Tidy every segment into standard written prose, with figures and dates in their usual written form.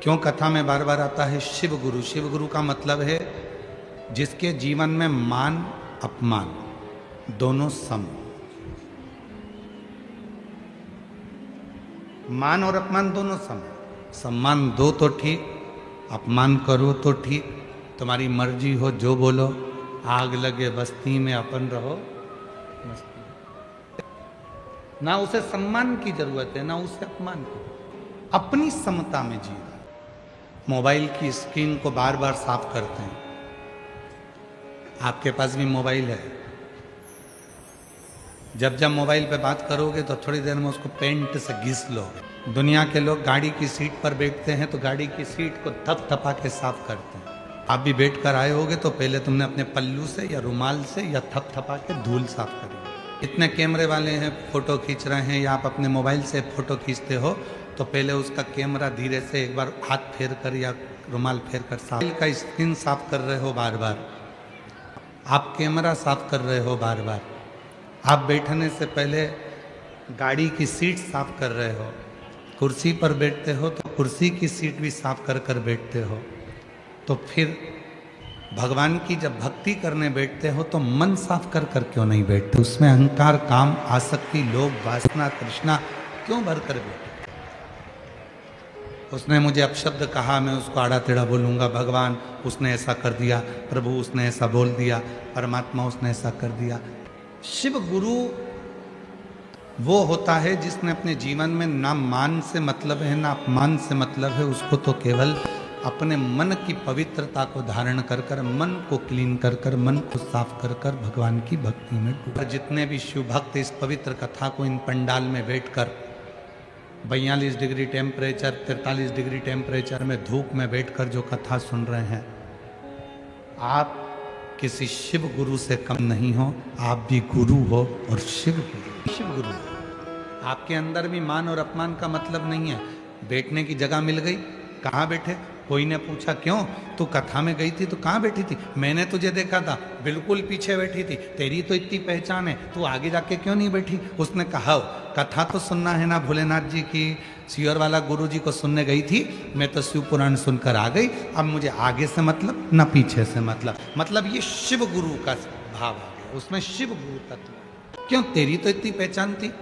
क्यों कथा में बार बार आता है शिव गुरु? शिव गुरु का मतलब है जिसके जीवन में मान अपमान दोनों सम। मान और अपमान दोनों सम। सम्मान दो तो ठीक, अपमान करो तो ठीक, तुम्हारी मर्जी हो जो बोलो। आग लगे बस्ती में अपन रहो मस्ती। ना उसे सम्मान की जरूरत है ना उसे अपमान की, अपनी समता में जी। मोबाइल की स्क्रीन को बार बार साफ करते हैं। आपके पास भी मोबाइल है, जब जब मोबाइल पे बात करोगे तो थोड़ी देर में उसको पेंट से घिस लोगे। दुनिया के लोग गाड़ी की सीट पर बैठते हैं तो गाड़ी की सीट को थपथपा के साफ करते हैं। आप भी बैठ कर आए होगे तो पहले तुमने अपने पल्लू से या रुमाल से या थपथपा के धूल साफ करी। इतने कैमरे वाले हैं, फोटो खींच रहे हैं या आप अपने मोबाइल से फोटो खींचते हो तो पहले उसका कैमरा धीरे से एक बार हाथ फेर कर या रुमाल फेर कर साफ का स्क्रीन साफ कर रहे हो बार बार। आप कैमरा साफ कर रहे हो बार बार। आप बैठने से पहले गाड़ी की सीट साफ कर रहे हो। कुर्सी पर बैठते हो तो कुर्सी की सीट भी साफ कर कर बैठते हो। तो फिर भगवान की जब भक्ति करने बैठते हो तो मन साफ कर कर क्यों नहीं बैठते? उसमें अहंकार, काम, आसक्ति, लोभ, वासना, तृष्णा क्यों भर कर बैठे? उसने मुझे अपशब्द कहा, मैं उसको आड़ा टेढ़ा बोलूंगा। भगवान उसने ऐसा कर दिया, प्रभु उसने ऐसा बोल दिया, परमात्मा उसने ऐसा कर दिया। शिव गुरु वो होता है जिसने अपने जीवन में ना मान से मतलब है ना अपमान से मतलब है। उसको तो केवल अपने मन की पवित्रता को धारण कर कर, मन को क्लीन कर कर, मन को साफ कर कर भगवान की भक्ति में डूबा। जितने भी शिव भक्त इस पवित्र कथा को इन पंडाल में बैठकर 42 डिग्री टेम्परेचर, 43 डिग्री टेम्परेचर में धूप में बैठकर जो कथा सुन रहे हैं, आप किसी शिव गुरु से कम नहीं हो। आप भी गुरु हो और शिव गुरु। आपके अंदर भी मान और अपमान का मतलब नहीं है। बैठने की जगह मिल गई, कहाँ बैठे? कोई ने पूछा क्यों तू कथा में गई थी तो कहाँ बैठी थी? मैंने तुझे देखा था बिल्कुल पीछे बैठी थी, तेरी तो इतनी पहचान है, तू आगे जाके क्यों नहीं बैठी? उसने कहा कथा तो सुनना है ना भोलेनाथ जी की, सियोर वाला गुरु जी को सुनने गई थी, मैं तो शिव पुराण सुनकर आ गई, अब मुझे आगे से मतलब ना पीछे से मतलब ये शिव गुरु का भाव आ गया, उसमें शिव गुरु तत्व। क्यों? तेरी तो इतनी पहचान थी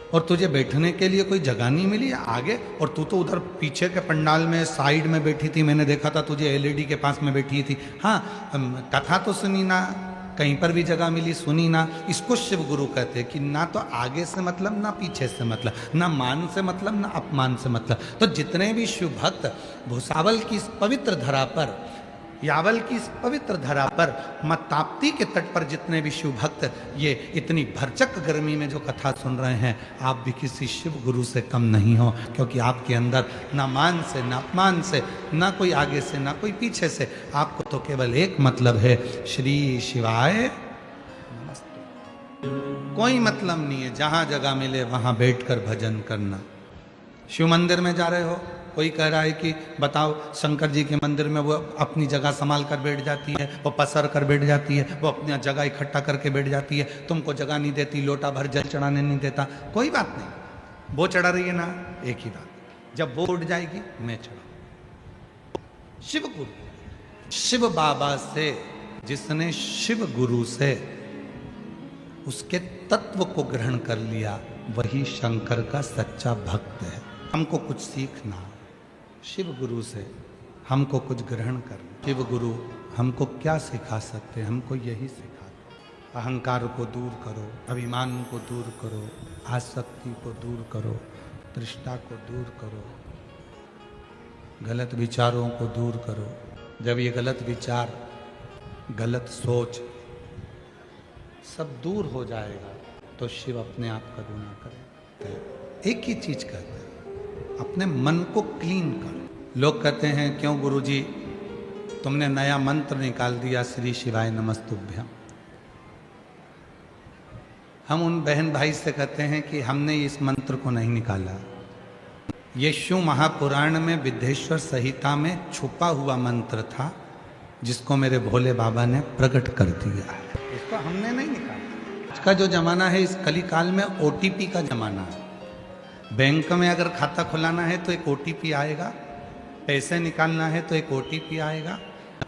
और तुझे बैठने के लिए कोई जगह नहीं मिली आगे, और तू तो उधर पीछे के पंडाल में साइड में बैठी थी। मैंने देखा था तुझे एलईडी के पास में बैठी थी। हाँ, कथा तो सुनी ना, कहीं पर भी जगह मिली सुनी ना। इसको शिव गुरु कहते हैं कि ना तो आगे से मतलब ना पीछे से मतलब, ना मान से मतलब ना अपमान से मतलब। तो जितने भी शिव भक्त भुसावल की इस पवित्र धरा पर, यावल की इस पवित्र धरा पर, मां ताप्ती के तट पर जितने भी शिव भक्त ये इतनी भरचक गर्मी में जो कथा सुन रहे हैं, आप भी किसी शिव गुरु से कम नहीं हो, क्योंकि आपके अंदर ना मान से ना अपमान से, ना कोई आगे से ना कोई पीछे से, आपको तो केवल एक मतलब है, श्री शिवाय नमस्ते। कोई मतलब नहीं है, जहां जगह मिले वहां बैठकर भजन करना। शिव मंदिर में जा रहे हो, कोई कह रहा है कि बताओ शंकर जी के मंदिर में वो अपनी जगह संभाल कर बैठ जाती है, वो पसर कर बैठ जाती है, वो अपनी जगह इकट्ठा करके बैठ जाती है, तुमको जगह नहीं देती, लोटा भर जल चढ़ाने नहीं देता। कोई बात नहीं, वो चढ़ा रही है ना, एक ही बात, जब वो उठ जाएगी मैं चढ़ाऊं। शिव गुरु, शिव बाबा से, जिसने शिव गुरु से उसके तत्व को ग्रहण कर लिया, वही शंकर का सच्चा भक्त है। हमको कुछ सीखना शिव गुरु से, हमको कुछ ग्रहण करना। शिव गुरु हमको क्या सिखा सकते हैं? हमको यही सिखा, अहंकार को दूर करो, अभिमान को दूर करो, आसक्ति को दूर करो, तृष्णा को दूर करो, गलत विचारों को दूर करो। जब ये गलत विचार, गलत सोच सब दूर हो जाएगा तो शिव अपने आप करुणा करे। एक ही चीज कहते हैं, अपने मन को क्लीन कर। लोग कहते हैं क्यों गुरुजी तुमने नया मंत्र निकाल दिया, श्री शिवाय नमस्तुभ्यम। हम उन बहन भाई से कहते हैं कि हमने इस मंत्र को नहीं निकाला, ये शिव महापुराण में विद्येश्वर संहिता में छुपा हुआ मंत्र था, जिसको मेरे भोले बाबा ने प्रकट कर दिया है, इसको हमने नहीं निकाला। आज का जो जमाना है, इस कली काल में ओटीपी का जमाना है। बैंक में अगर खाता खुलाना है तो एक ओटीपी आएगा, पैसे निकालना है तो एक ओटीपी आएगा,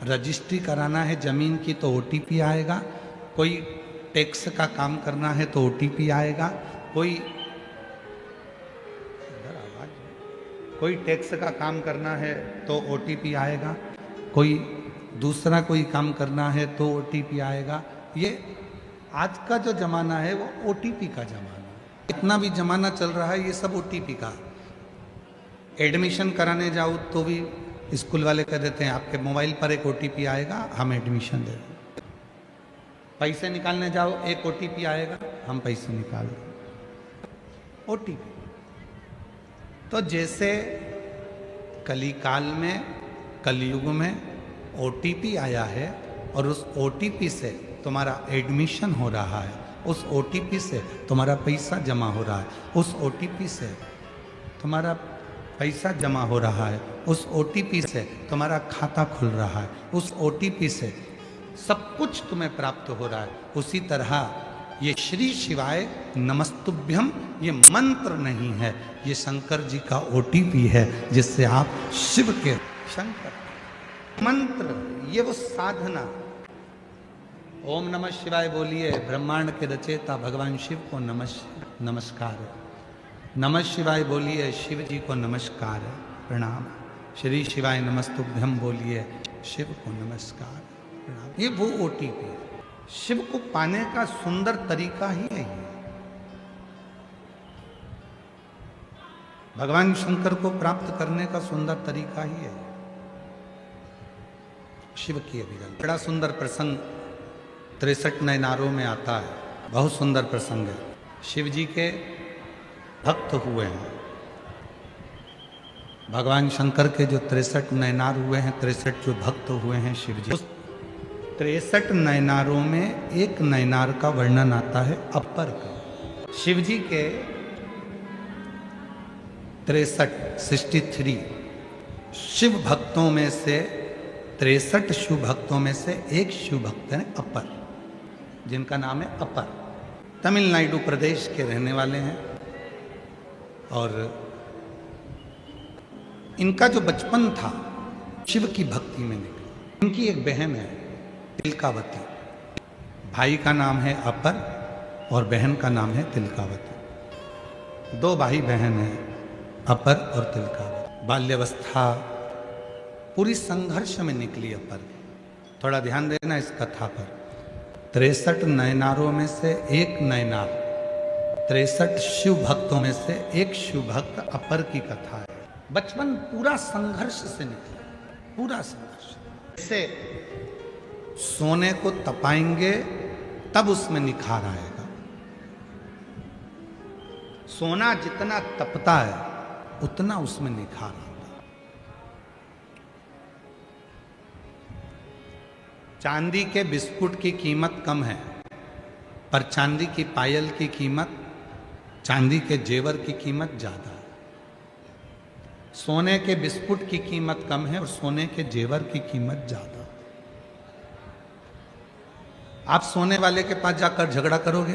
रजिस्ट्री कराना है जमीन की तो ओटीपी आएगा, कोई टैक्स का काम करना है तो ओटीपी आएगा, कोई टैक्स का काम करना है तो ओटीपी आएगा, कोई दूसरा कोई काम करना है तो ओटीपी आएगा। ये आज का जो जमाना है वो ओटीपी का जमाना है। इतना भी जमाना चल रहा है ये सब ओटीपी का। एडमिशन कराने जाओ तो भी स्कूल वाले कह देते हैं आपके मोबाइल पर एक ओटीपी आएगा, हम एडमिशन दे देंगे। पैसे निकालने जाओ एक ओटीपी आएगा, हम पैसे निकाल देंगे। ओटीपी। तो जैसे कलिकाल में, कलयुग में ओटीपी आया है और उस ओटीपी से तुम्हारा एडमिशन हो रहा है, उस ओटीपी से तुम्हारा पैसा जमा हो रहा है, उस ओटीपी से तुम्हारा पैसा जमा हो रहा है, उस ओटीपी से तुम्हारा खाता खुल रहा है, उस ओटीपी से सब कुछ तुम्हें प्राप्त हो रहा है। उसी तरह ये श्री शिवाय नमस्तुभ्यम ये मंत्र नहीं है, ये शंकर जी का ओटीपी है जिससे आप शिव के शंकर मंत्र, ये वो साधना। ओम नमः शिवाय बोलिए, ब्रह्मांड के रचयिता भगवान शिव को नमस्कार। नमः शिवाय बोलिए, शिव जी को नमस्कार प्रणाम। श्री शिवाय नमस्तुभ्यम बोलिए, शिव को नमस्कार प्रणाम। ये वो ओटीपी है। शिव को पाने का सुंदर तरीका ही है ये। भगवान शंकर को प्राप्त करने का सुंदर तरीका ही है शिव की अभिगम। बड़ा सुंदर प्रसंग 63 नयनारों में आता है, बहुत सुंदर प्रसंग है। शिव जी के भक्त हुए हैं, भगवान शंकर के जो 63 नयनार हुए हैं, 63 जो भक्त हुए हैं शिव जी, 63 नयनारों में एक नयनार का वर्णन आता है अपर का। शिव जी के 63 शिव भक्तों में से 63 शिव भक्तों में से एक शिव भक्त है अपर, जिनका नाम है अपर। तमिलनाडु प्रदेश के रहने वाले हैं और इनका जो बचपन था शिव की भक्ति में निकला। इनकी एक बहन है तिलकावती, भाई का नाम है अपर और बहन का नाम है तिलकावती। 2 भाई बहन हैं, अपर और तिलकावती। बाल्यावस्था पूरी संघर्ष में निकली अपर। थोड़ा ध्यान देना इस कथा पर। 63 नयनारों में से एक नयनार, 63 शिव भक्तों में से एक शिव भक्त अपर की कथा है। बचपन पूरा संघर्ष से निकला, पूरा संघर्ष। जैसे सोने को तपाएंगे तब उसमें निखार आएगा। सोना जितना तपता है उतना उसमें निखार आता है। चांदी के बिस्कुट की कीमत कम है, पर चांदी की पायल की कीमत, चांदी के जेवर की कीमत ज्यादा है। सोने के बिस्कुट की कीमत कम है और सोने के जेवर की कीमत ज्यादा। आप सोने वाले के पास जाकर झगड़ा करोगे,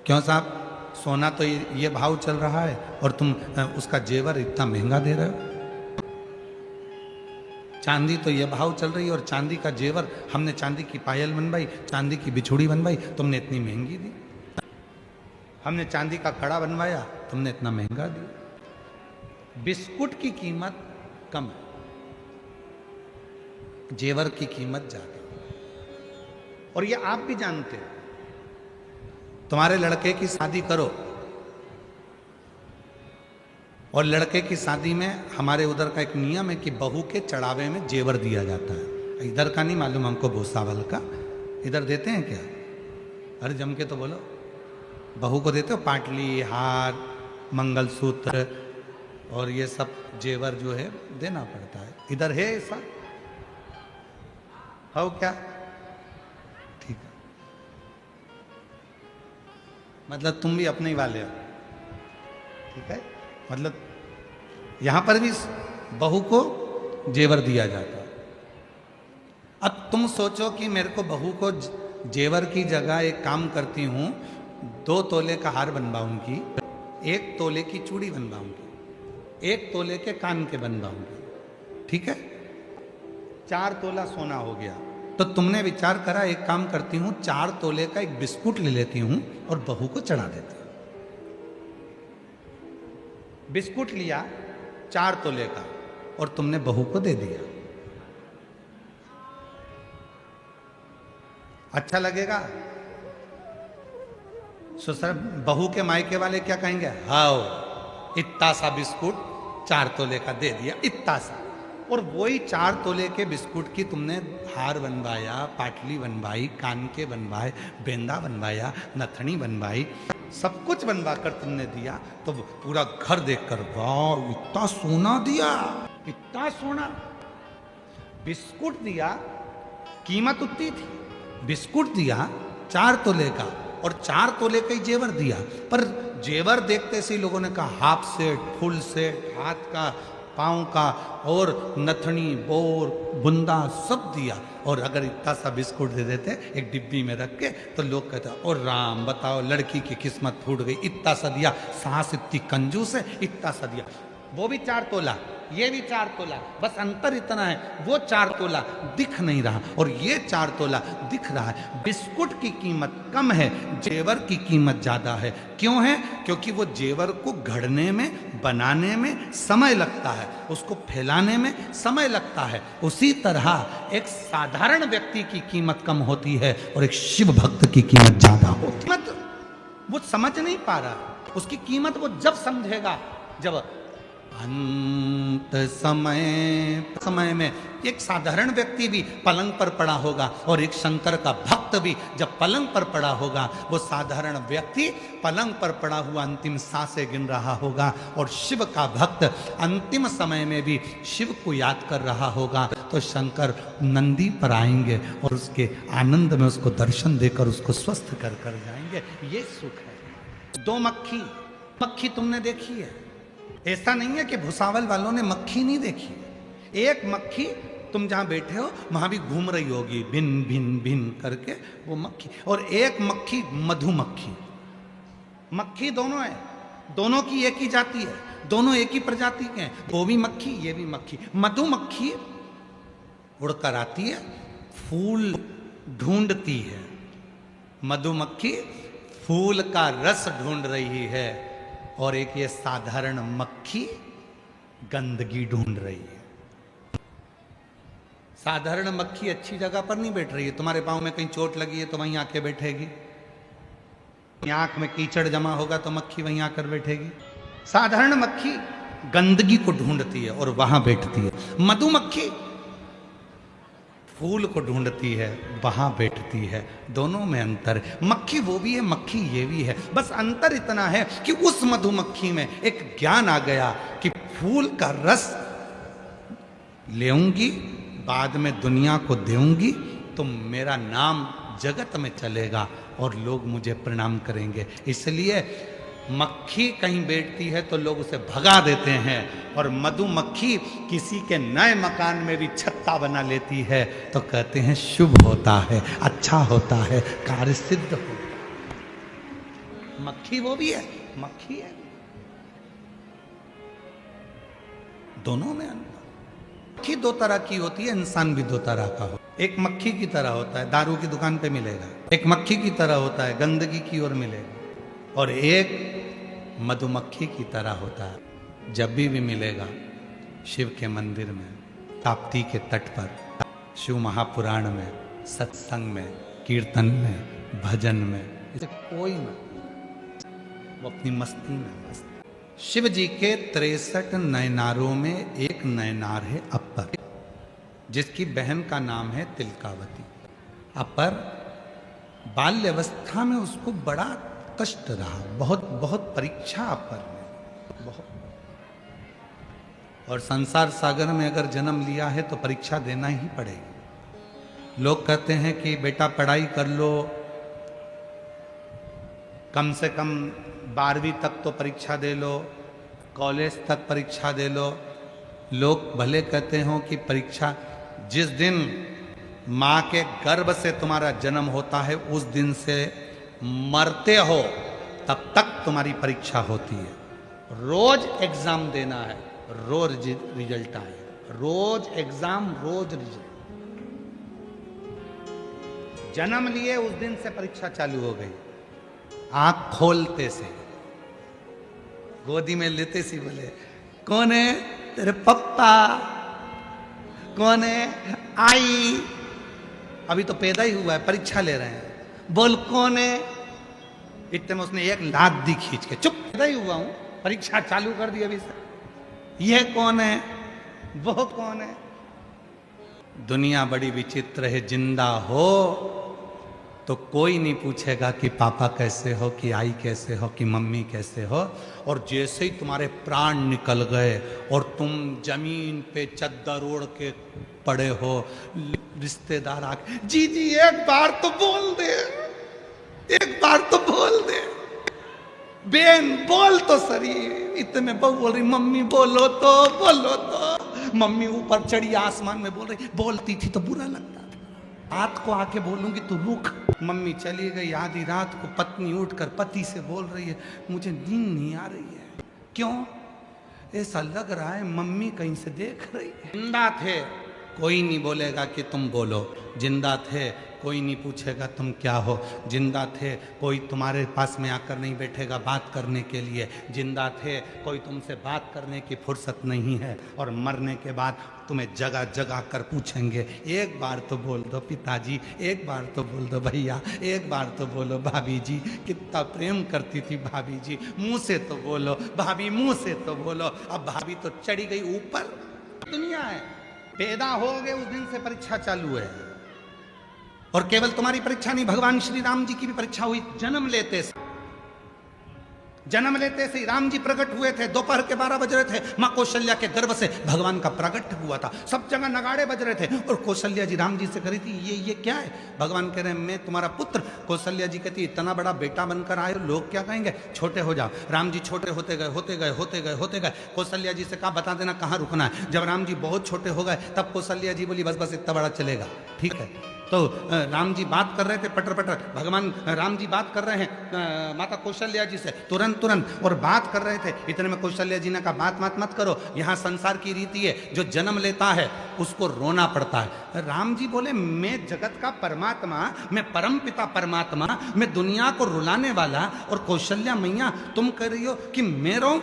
क्यों साहब सोना तो ये भाव चल रहा है और तुम उसका जेवर इतना महंगा दे रहे हो। चांदी तो ये भाव चल रही है और चांदी का जेवर, हमने चांदी की पायल बनवाई, चांदी की बिछुड़ी बनवाई, तुमने इतनी महंगी दी। हमने चांदी का कड़ा बनवाया, तुमने इतना महंगा दिया। बिस्कुट की कीमत कम है, जेवर की कीमत ज्यादा। और ये आप भी जानते हो। तुम्हारे लड़के की शादी करो और लड़के की शादी में हमारे उधर का एक नियम है कि बहू के चढ़ावे में जेवर दिया जाता है। इधर का नहीं मालूम हमको, भूसावल का इधर देते हैं क्या? अरे जम के तो बोलो। बहू को देते हो पाटली, हार, मंगलसूत्र और ये सब जेवर जो है देना पड़ता है। इधर है ऐसा? हो क्या? ठीक है, मतलब तुम भी अपने ही वाले हो। ठीक है, मतलब यहां पर भी बहू को जेवर दिया जाता है। अब तुम सोचो कि मेरे को बहू को जेवर की जगह एक काम करती हूं, 2 तोले का हार बनवाऊंगी 1 तोले की चूड़ी बनवाऊंगी, 1 तोले के कान के बनवाऊंगी, ठीक है, 4 तोला सोना हो गया। तो तुमने विचार करा एक काम करती हूं, 4 तोले का एक बिस्कुट ले लेती हूं और बहू को चढ़ा देती हूं। बिस्कुट लिया 4 तोले का और तुमने बहू को दे दिया, अच्छा लगेगा? ससुर बहू के मायके वाले क्या कहेंगे? हाओ इतना सा बिस्कुट 4 तोले का दे दिया, इतना सा। और वही 4 तोले के बिस्कुट की तुमने हार बनवाया, पाटली बनवाई, कान के बनवाए, बेंदा बनवाया, नथनी बनवाई, सब कुछ बनवा कर तुमने दिया। तो पूरा घर देखकर वाह इतना सोना दिया, इतना सोना। बिस्कुट दिया, कीमत उतनी थी, बिस्कुट दिया 4 तोले का और 4 तोले का ही जेवर दिया। पर जेवर देखते से लोगों ने कहा हाफ सेट, फुल सेट, हाथ का, पाँव का और नथनी, बोर, बुंदा सब दिया। और अगर इतना सा बिस्कुट दे देते एक डिब्बी में रख के तो लोग कहते ओ राम बताओ लड़की की किस्मत फूट गई, इतना सा दिया, सास इतनी कंजूस है, इतना सा दिया। वो भी 4 तोला, ये भी 4 तोला, बस अंतर इतना है वो 4 तोला दिख नहीं रहा और ये 4 तोला दिख रहा है। बिस्कुट की कीमत कम है, जेवर की कीमत ज्यादा है। क्यों है? क्योंकि वो जेवर को घड़ने में, बनाने में समय लगता है, उसको फैलाने में समय लगता है। उसी तरह एक साधारण व्यक्ति की कीमत कम होती है और एक शिव भक्त की कीमत ज्यादा होती है। वो समझ नहीं पा रहा, उसकी कीमत वो जब समझेगा जब अंत समय में एक साधारण व्यक्ति भी पलंग पर पड़ा होगा और एक शंकर का भक्त भी जब पलंग पर पड़ा होगा, वो साधारण व्यक्ति पलंग पर पड़ा हुआ अंतिम सांसें गिन रहा होगा और शिव का भक्त अंतिम समय में भी शिव को याद कर रहा होगा। तो शंकर नंदी पर आएंगे और उसके आनंद में उसको दर्शन देकर उसको स्वस्थ कर कर जाएंगे। ये सुख है। 2 मक्खी, मक्खी तुमने देखी है? ऐसा नहीं है कि भुसावल वालों ने मक्खी नहीं देखी। एक मक्खी तुम जहां बैठे हो वहां भी घूम रही होगी भिन भिन भिन करके वो मक्खी। और एक मक्खी मधुमक्खी, मक्खी दोनों है, दोनों की एक ही जाति है, दोनों एक ही प्रजाति के हैं। वो भी मक्खी, ये भी मक्खी। मधुमक्खी उड़कर आती है, फूल ढूंढती है, मधुमक्खी फूल का रस ढूंढ रही है। और एक ये साधारण मक्खी गंदगी ढूंढ रही है। साधारण मक्खी अच्छी जगह पर नहीं बैठ रही है। तुम्हारे पांव में कहीं चोट लगी है तो वहीं आके बैठेगी, आंख में कीचड़ जमा होगा तो मक्खी वहीं आकर बैठेगी। साधारण मक्खी गंदगी को ढूंढती है और वहां बैठती है। मधुमक्खी फूल को ढूंढती है, वहां बैठती है। दोनों में अंतर है। मक्खी वो भी है, मक्खी ये भी है। बस अंतर इतना है कि उस मधुमक्खी में एक ज्ञान आ गया कि फूल का रस लेऊंगी, बाद में दुनिया को देऊंगी तो मेरा नाम जगत में चलेगा और लोग मुझे प्रणाम करेंगे। इसलिए मक्खी कहीं बैठती है तो लोग उसे भगा देते हैं और मधुमक्खी किसी के नए मकान में भी छत्ता बना लेती है तो कहते हैं शुभ होता है, अच्छा होता है, कार्य सिद्ध होता है। मक्खी वो भी है, मक्खी है। दोनों में अंतर। मक्खी 2 तरह की होती है, इंसान भी 2 तरह का हो। एक मक्खी की तरह होता है, दारू की दुकान पे मिलेगा। एक मक्खी की तरह होता है, गंदगी की ओर मिलेगा। और एक मधुमक्खी की तरह होता है, जब भी मिलेगा शिव के मंदिर में, ताप्ती के तट पर, शिव महापुराण में, सत्संग में, कीर्तन में, भजन में, इसे कोई मत, वो अपनी मस्ती में मस्त। शिव जी के 63 नयनारों में एक नयनार है अपर, जिसकी बहन का नाम है तिलकावती। अपर बाल्यावस्था में उसको बड़ा कष्ट रहा, बहुत बहुत परीक्षा अपर में, बहुत। और संसार सागर में अगर जन्म लिया है तो परीक्षा देना ही पड़ेगी। लोग कहते हैं कि बेटा पढ़ाई कर लो, कम से कम 12वीं तक तो परीक्षा दे लो, कॉलेज तक परीक्षा दे लो। लोग भले कहते हो कि परीक्षा, जिस दिन माँ के गर्भ से तुम्हारा जन्म होता है उस दिन से मरते हो तब तक तुम्हारी परीक्षा होती है। रोज एग्जाम देना है, रोज रिजल्ट आए, रोज एग्जाम रोज रिजल्ट। जन्म लिए उस दिन से परीक्षा चालू हो गई। आंख खोलते से, गोदी में लेते से बोले कौन है? तेरे पप्पा। कौन है? आई। अभी तो पैदा ही हुआ है, परीक्षा ले रहे हैं, बोल कौन है? इतने में उसने एक लात दी खींच के, चुप, पैदा ही हुआ हूं, परीक्षा चालू कर दी अभी से। ये कौन है? वो कौन है? दुनिया बड़ी विचित्र है। जिंदा हो तो कोई नहीं पूछेगा कि पापा कैसे हो, कि आई कैसे हो, कि मम्मी कैसे हो। और जैसे ही तुम्हारे प्राण निकल गए और तुम जमीन पे चद्दर ओढ़ के पड़े हो, रिश्तेदार आके जी जी एक बार तो बोल दे, एक बार तो बोल दे, बेन बोल तो सरी। इतने बहू बोल रही मम्मी बोलो तो, बोलो तो। मम्मी ऊपर चढ़ी आसमान में बोल रही, बोलती थी तो बुरा लगता था। रात को आके बोलूंगी तो रुक। मम्मी चली गई, आधी रात को पत्नी उठकर पति से बोल रही है मुझे नींद नहीं आ रही है। क्यों? ऐसा लग रहा है मम्मी कहीं से देख रही है। जिंदा थे कोई नहीं बोलेगा कि तुम बोलो, जिंदा थे कोई नहीं पूछेगा तुम क्या हो, जिंदा थे कोई तुम्हारे पास में आकर नहीं बैठेगा बात करने के लिए, जिंदा थे कोई तुमसे बात करने की फुर्सत नहीं है। और मरने के बाद तुम्हें जगह जगह कर पूछेंगे एक बार तो बोल दो पिताजी, एक बार तो बोल दो भैया, एक बार तो बोलो भाभी जी, कितना प्रेम करती थी भाभी जी, मुंह से तो बोलो भाभी, मुंह से तो बोलो। अब भाभी तो चढ़ी गई ऊपर। दुनिया है, पैदा हो गए उस दिन से परीक्षा चालू है। और केवल तुम्हारी परीक्षा नहीं, भगवान श्री राम जी की भी परीक्षा हुई। जन्म लेते से राम जी प्रकट हुए थे। दोपहर के 12 बज रहे थे, मां कौशल्या के गर्भ से भगवान का प्रकट हुआ था। सब जगह नगाड़े बज रहे थे और कौशल्या जी राम जी से कह रही थी ये क्या है? भगवान कह रहे हैं मैं तुम्हारा पुत्र। कौशल्या जी कहती इतना बड़ा बेटा बनकर आए हो, लोग क्या कहेंगे? छोटे हो जाओ। राम जी छोटे होते गए। कौशल्या जी से कहा बता देना कहाँ रुकना है। जब राम जी बहुत छोटे हो गए तब कौशल्या जी बोली बस इतना बड़ा चलेगा, ठीक है। तो राम जी बात कर रहे थे पटर पटर, भगवान राम जी बात कर रहे हैं माता कौशल्या जी से तुरंत और बात कर रहे थे। इतने में कौशल्या जी ने कहा बात मत करो, यहाँ संसार की रीति है जो जन्म लेता है उसको रोना पड़ता है। राम जी बोले मैं जगत का परमात्मा, मैं परम पिता परमात्मा, मैं दुनिया को रुलाने वाला, और कौशल्या मैया तुम कह रही हो कि मैं रो?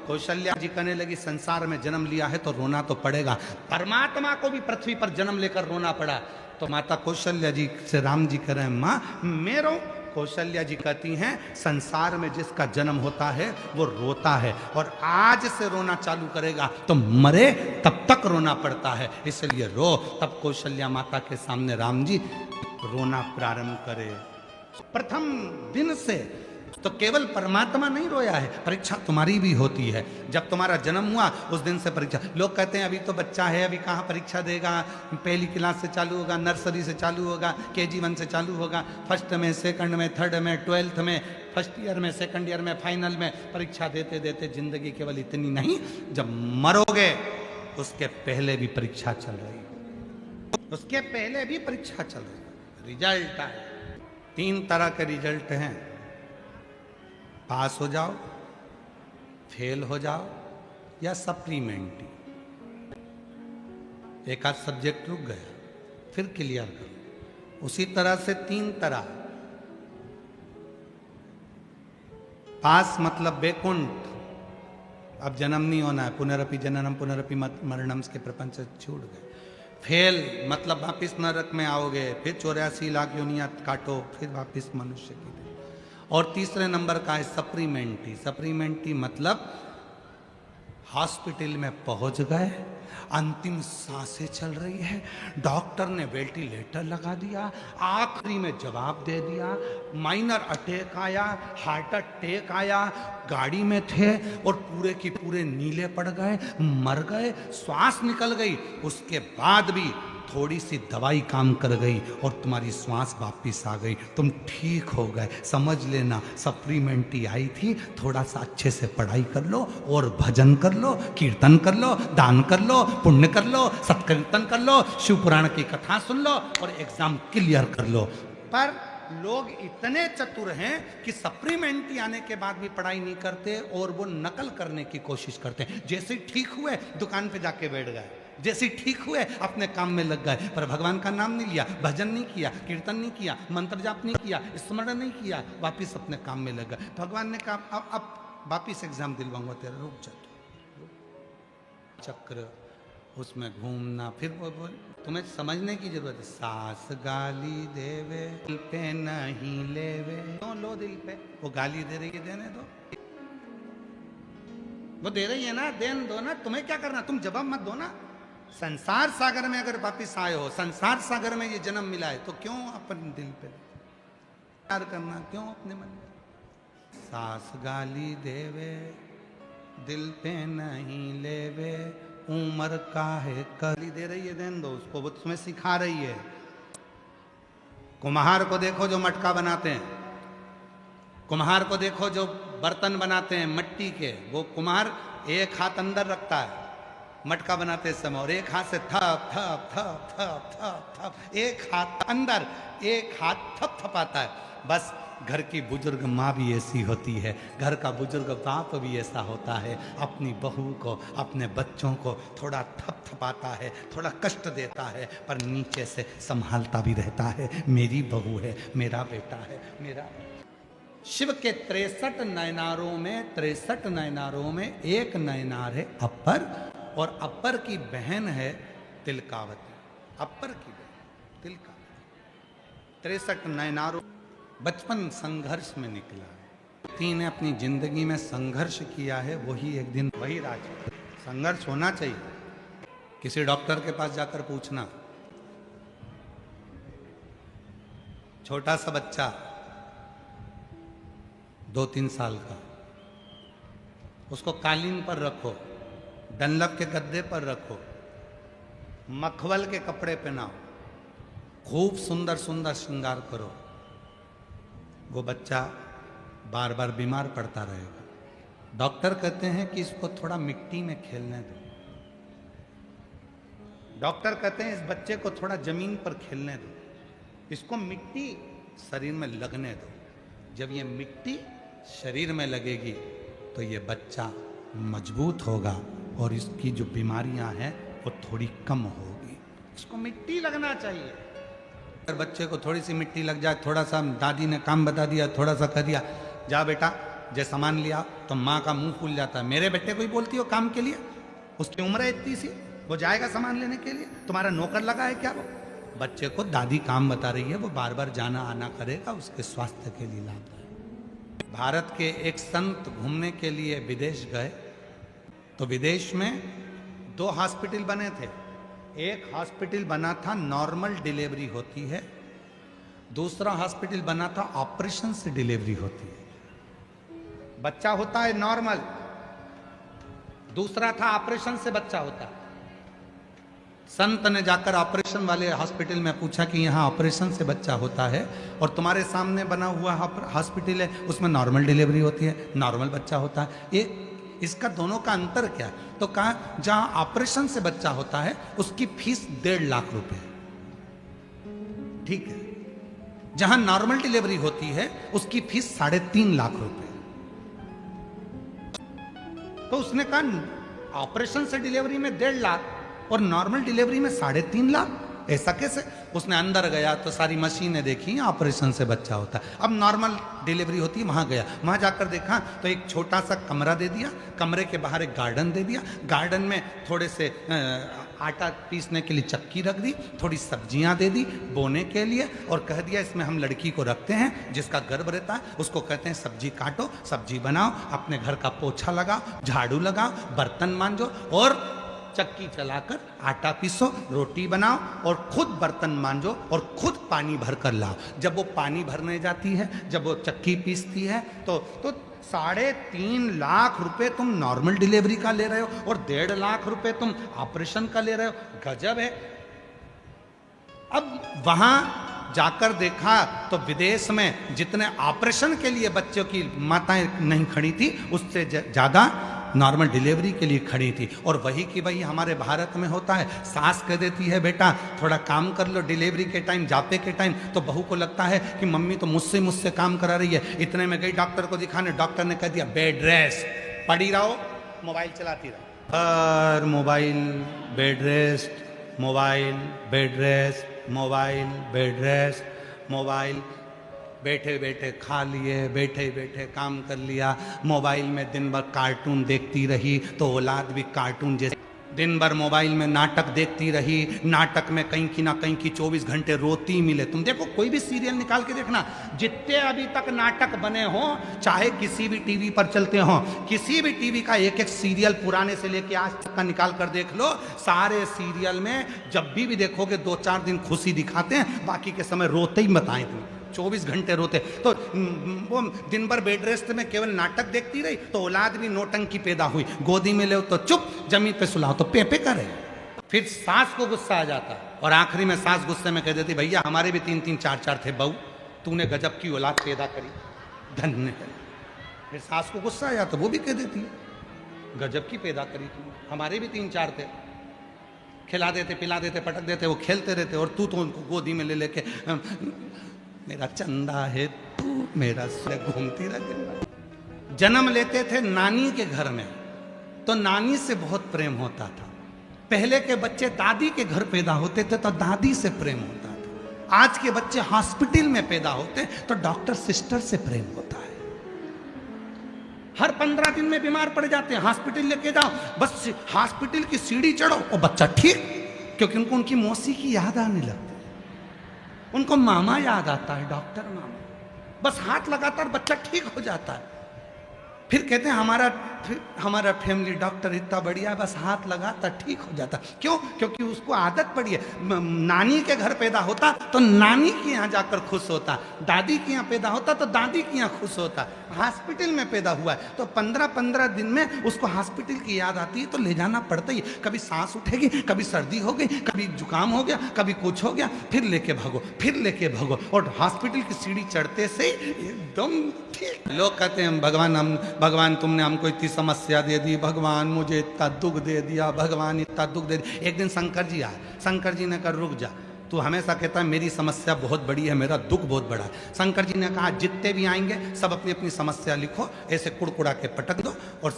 कौशल्या जी कहने लगी संसार में जन्म लिया है तो रोना तो पड़ेगा। परमात्मा को भी पृथ्वी पर जन्म लेकर रोना पड़ा। तो माता कौशल्या जी से राम जी कह रहे हैं माँ मैं रो? कौशल्या जी कहती हैं संसार में जिसका जन्म होता है वो रोता है, और आज से रोना चालू करेगा तो मरे तब तक रोना पड़ता है, इसलिए रो। तब कौशल्या माता के सामने राम जी रोना प्रारंभ करे। प्रथम दिन से तो केवल परमात्मा नहीं रोया है, परीक्षा तुम्हारी भी होती है। जब तुम्हारा जन्म हुआ उस दिन से परीक्षा। लोग कहते हैं अभी तो बच्चा है, अभी कहाँ परीक्षा देगा, पहली क्लास से चालू होगा, नर्सरी से चालू होगा, KG1 से चालू होगा, फर्स्ट में, सेकंड में, थर्ड में, 12th में, फर्स्ट ईयर में, सेकंड ईयर में, फाइनल में परीक्षा देते देते जिंदगी केवल इतनी नहीं, जब मरोगे उसके पहले भी परीक्षा चल रही, उसके पहले भी परीक्षा चल रही। रिजल्ट आए, 3 तरह के रिजल्ट हैं, पास हो जाओ, फेल हो जाओ या सप्लीमेंट्री। एक आध सब्जेक्ट रुक गया फिर क्लियर करो। उसी तरह से 3 तरह। पास मतलब बेकुंठ, अब जन्म नहीं होना है, पुनरपि जननम पुनरपि मरणम के प्रपंच से छूट गए। फेल मतलब वापिस नरक में आओगे, फिर 84 लाख योनियां काटो, फिर वापिस मनुष्य की। और तीसरे नंबर का है सप्लीमेंट्री। सप्लीमेंट्री मतलब हॉस्पिटल में पहुंच गए, अंतिम सांसें चल रही है, डॉक्टर ने वेंटिलेटर लगा दिया, आखिरी में जवाब दे दिया, माइनर अटैक आया, हार्ट अटैक आया, गाड़ी में थे और पूरे की पूरे नीले पड़ गए, मर गए, श्वास निकल गई, उसके बाद भी थोड़ी सी दवाई काम कर गई और तुम्हारी श्वास वापिस आ गई, तुम ठीक हो गए। समझ लेना सप्लीमेंट्री आई थी, थोड़ा सा अच्छे से पढ़ाई कर लो और भजन कर लो, कीर्तन कर लो, दान कर लो, पुण्य कर लो, सत्कीर्तन कर लो, शिव पुराण की कथा सुन लो और एग्जाम क्लियर कर लो। पर लोग इतने चतुर हैं कि सप्लीमेंट्री आने के बाद भी पढ़ाई नहीं करते और वो नकल करने की कोशिश करते हैं। जैसे ही ठीक हुए दुकान पे जाके बैठ गए, जैसे ही ठीक हुए अपने काम में लग गए, पर भगवान का नाम नहीं लिया, भजन नहीं किया, कीर्तन नहीं किया, मंत्र जाप नहीं किया, स्मरण नहीं किया, वापिस अपने काम में लग गए। भगवान ने कहा अब वापिस एग्जाम दिलवाऊंगा तेरा, रुक जा, चक्र उसमें घूमना। फिर वो तुम्हें समझने की जरूरत है। सास गाली देवे दिल पे नहीं लेवे, क्यों लो दिल पे? वो गाली दे रही है, देने दो, वो दे रही है ना, देन दो ना, तुम्हें क्या करना, तुम जवाब मत दो ना। संसार सागर में अगर वापिस आए हो, संसार सागर में ये जन्म मिला है, तो क्यों अपने दिल पे प्यार करना, क्यों अपने मन में? सास गाली देवे दिल पे नहीं लेवे, उम्र का है गाली दे रही है, देन दो उसको, वो तुम्हें सिखा रही है। कुम्हार को देखो जो मटका बनाते हैं, कुम्हार को देखो जो बर्तन बनाते हैं मिट्टी के, वो कुम्हार एक हाथ अंदर रखता है मटका बनाते समय, और एक हाथ से थप थप थप थप थप थप, एक हाथ अंदर, एक हाथ थप थपाता है। बस घर की बुजुर्ग माँ भी ऐसी होती है, घर का बुजुर्ग बाप भी ऐसा होता है, अपनी बहू को, अपने बच्चों को थोड़ा थप थपाता है, थोड़ा कष्ट देता है, पर नीचे से संभालता भी रहता है। मेरी बहू है, मेरा बेटा है, मेरा। शिव के 63 नयनारों में, 63 नयनारों में एक नयनार है अपर, और अपर की बहन है तिलकावती। अपर की बहन तिलकावती। 63 नयनारों। बचपन संघर्ष में निकला, तीन ने अपनी जिंदगी में संघर्ष किया है, वही एक दिन वही राज। संघर्ष होना चाहिए। किसी डॉक्टर के पास जाकर पूछना, छोटा सा बच्चा 2-3 साल का, उसको कालीन पर रखो, डनलप के गद्दे पर रखो, मखमल के कपड़े पहनाओ, खूब सुंदर सुंदर श्रृंगार करो, वो बच्चा बार बार बीमार पड़ता रहेगा। डॉक्टर कहते हैं कि इसको थोड़ा मिट्टी में खेलने दो, डॉक्टर कहते हैं इस बच्चे को थोड़ा जमीन पर खेलने दो, इसको मिट्टी शरीर में लगने दो। जब ये मिट्टी शरीर में लगेगी तो ये बच्चा मजबूत होगा और इसकी जो बीमारियां हैं वो थोड़ी कम होगी। इसको मिट्टी लगना चाहिए। अगर बच्चे को थोड़ी सी मिट्टी लग जाए, थोड़ा सा दादी ने काम बता दिया, थोड़ा सा कह दिया, जा बेटा जे सामान लिया, तो माँ का मुंह फूल जाता है। मेरे बेटे को ही बोलती हो काम के लिए, उसकी उम्र है इतनी सी, वो जाएगा सामान लेने के लिए, तुम्हारा नौकर लगा है क्या? वो बच्चे को दादी काम बता रही है, वो बार बार जाना आना करेगा, उसके स्वास्थ्य के लिए लाभदायक। भारत के एक संत घूमने के लिए विदेश गए, तो विदेश में 2 हॉस्पिटल बने थे। एक हॉस्पिटल बना था नॉर्मल डिलीवरी होती है, दूसरा हॉस्पिटल बना था ऑपरेशन से डिलीवरी होती है। बच्चा होता है नॉर्मल, दूसरा था ऑपरेशन से बच्चा होता है। संत ने जाकर ऑपरेशन वाले हॉस्पिटल में पूछा कि यहाँ ऑपरेशन से बच्चा होता है और तुम्हारे सामने बना हुआ हॉस्पिटल है उसमें नॉर्मल डिलीवरी होती है, नॉर्मल बच्चा होता है, ये इसका दोनों का अंतर क्या है? तो कहा जहां ऑपरेशन से बच्चा होता है उसकी फीस 1.5 लाख रुपए, ठीक है, जहां नॉर्मल डिलीवरी होती है उसकी फीस 3.5 लाख रुपए। तो उसने कहा ऑपरेशन से डिलीवरी में 1.5 लाख और नॉर्मल डिलीवरी में 3.5 लाख, ऐसा कैसे? उसने अंदर गया तो सारी मशीनें देखी, ऑपरेशन से बच्चा होता है, अब नॉर्मल डिलीवरी होती है। वहां गया, वहां जाकर देखा तो एक छोटा सा कमरा दे दिया, कमरे के बाहर एक गार्डन दे दिया, गार्डन में थोड़े से आटा पीसने के लिए चक्की रख दी, थोड़ी सब्जियां दे दी बोने के लिए, और कह दिया इसमें हम लड़की को रखते हैं जिसका गर्भ रहता है, उसको कहते हैं सब्जी काटो, सब्जी बनाओ, अपने घर का पोछा लगाओ, झाड़ू लगाओ, बर्तन मांजो और चक्की चलाकर आटा पीसो, रोटी बनाओ और खुद बर्तन मांजो और खुद पानी भर कर लाओ। जब वो पानी भरने जाती है, जब वो चक्की पीसती है तो 3.5 लाख रुपए तुम नॉर्मल डिलीवरी का ले रहे हो और 1.5 लाख रुपए तुम ऑपरेशन का ले रहे हो, गजब है। अब वहां जाकर देखा तो विदेश में जितने ऑपरेशन के लिए बच्चों की माताएं नहीं खड़ी थी, उससे ज्यादा नॉर्मल डिलीवरी के लिए खड़ी थी। और वही कि भाई हमारे भारत में होता है, सास कह देती है बेटा थोड़ा काम कर लो डिलीवरी के टाइम, जापे के टाइम, तो बहू को लगता है कि मम्मी तो मुझसे काम करा रही है। इतने में गई डॉक्टर को दिखाने, डॉक्टर ने कह दिया बेड रेस्ट, पड़ी रहो मोबाइल चलाती रहो। और mobile bed rest, mobile bed rest, mobile bed rest, mobile बैठे बैठे खा लिए, बैठे बैठे काम कर लिया। मोबाइल में दिन भर कार्टून देखती रही तो औलाद भी कार्टून जैसे दिन भर मोबाइल में नाटक देखती रही। नाटक में कहीं की ना कहीं की 24 घंटे रोती मिले। तुम देखो कोई भी सीरियल निकाल के देखना, जितने अभी तक नाटक बने हों, चाहे किसी भी टीवी पर चलते हों, किसी भी टीवी का एक एक सीरियल पुराने से लेके आज तक का निकाल कर देख लो, सारे सीरियल में जब भी देखोगे 2-4 दिन खुशी दिखाते हैं, बाकी के समय रोते ही बताएं तुम, 24 घंटे रोते। तो वो दिन भर बेड रेस्ट में केवल नाटक देखती रही तो औलाद भी नौटंकी पैदा हुई। गोदी में ले तो चुप, जमीन पे सुलाओ तो पे करे। फिर सास को गुस्सा आ जाता और आखिरी में सास गुस्से में कह देती भैया हमारे भी 3-3 4-4 थे बहू, तूने गजब की औलाद पैदा करी, धन्य है। फिर सास को गुस्सा आ जाता, वो भी कह देती गजब की पैदा करी तू, हमारे भी 3-4 थे, खिला देते पिला देते पटक देते, वो खेलते रहते और तू तो उनको गोदी में ले लेके मेरा चंदा है तू मेरा घूमती रह। जन्म लेते थे नानी के घर में तो नानी से बहुत प्रेम होता था। पहले के बच्चे दादी के घर पैदा होते थे तो दादी से प्रेम होता था। आज के बच्चे हॉस्पिटल में पैदा होते तो डॉक्टर सिस्टर से प्रेम होता है। हर 15 दिन में बीमार पड़ जाते हैं, हॉस्पिटल लेके जाओ, बस हॉस्पिटल की सीढ़ी चढ़ो और बच्चा ठीक, क्योंकि उनको उनकी मौसी की याद आने लगती, उनको मामा याद आता है, डॉक्टर मामा, बस हाथ लगाता और बच्चा ठीक हो जाता है। फिर कहते हैं हमारा फैमिली डॉक्टर इतना बढ़िया है, बस हाथ लगाता ठीक हो जाता। क्यों? क्योंकि उसको आदत पड़ी है। नानी के घर पैदा होता तो नानी के यहाँ जाकर खुश होता, दादी के यहाँ पैदा होता तो दादी के यहाँ खुश होता। हॉस्पिटल में पैदा हुआ है तो 15-15 दिन में उसको हॉस्पिटल की याद आती है तो ले जाना पड़ता ही। कभी सांस उठेगी, कभी सर्दी हो गई, कभी जुकाम हो गया, कभी कुछ हो गया, फिर लेके भागो, फिर लेके भागो, और हॉस्पिटल की सीढ़ी चढ़ते से एकदम ठीक। लोग कहते हैं भगवान तुमने हमको इतनी समस्या दे दी, भगवान मुझे इतना दुख दे दिया, भगवान इतना दुख दे दिया। एक दिन शंकर जी आए, शंकर जी ने कहा रुक जा, तू हमेशा कहता है मेरी समस्या बहुत बड़ी है, मेरा दुख बहुत बड़ा है। शंकर जी ने कहा जितने भी आएंगे सब अपनी अपनी समस्या लिखो, ऐसे कुड़कुड़ा के पटक दो, और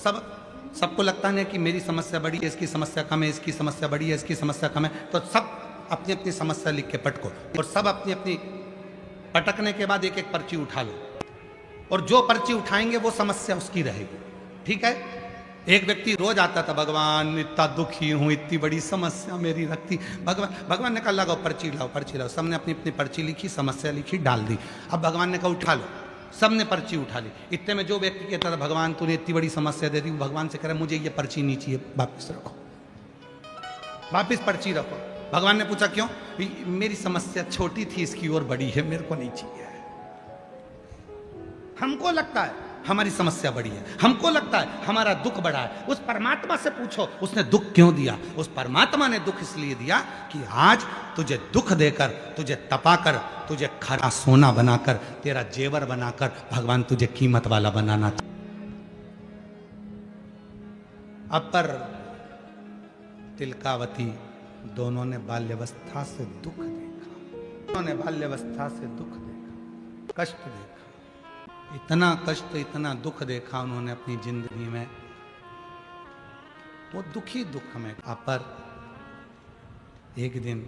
सबको लगता है कि मेरी समस्या बड़ी है, इसकी समस्या कम है, इसकी समस्या बड़ी है, इसकी समस्या कम है, तो सब अपनी अपनी समस्या लिख के पटको, और सब अपनी अपनी पटकने के बाद एक एक पर्ची उठा लो, और जो पर्ची उठाएंगे वो समस्या उसकी रहेगी। ठीक है? एक व्यक्ति रोज आता था, भगवान इतना दुखी हूँ, इतनी बड़ी समस्या मेरी रखती। भगवान ने कहा लगाओ पर्ची लाओ। सबने अपनी अपनी पर्ची लिखी, समस्या लिखी, डाल दी। अब भगवान ने कहा उठा लो, सबने पर्ची उठा ली। इतने में जो व्यक्ति कहता था भगवान तूने इतनी बड़ी समस्या दे दी, भगवान से कह रहा मुझे ये पर्ची नहीं चाहिए, वापिस रखो, वापिस पर्ची रखो। भगवान ने पूछा क्यों? मेरी समस्या छोटी थी, इसकी और बड़ी है, मेरे को नहीं चाहिए। हमको लगता है हमारी समस्या बड़ी है, हमको लगता है हमारा दुख बड़ा है। उस परमात्मा से पूछो उसने दुख क्यों दिया। उस परमात्मा ने दुख इसलिए दिया कि आज तुझे दुख देकर, तुझे तपाकर, तुझे खरा सोना बनाकर, तेरा जेवर बनाकर भगवान तुझे कीमत वाला बनाना था। अपर तिलकावती दोनों ने बाल्यावस्था से दुख देखा, उन्होंने बाल्यावस्था से दुख देखा, कष्ट देखा, इतना कष्ट, इतना दुख देखा उन्होंने अपनी जिंदगी में। वो दुखी दुख में अपर एक दिन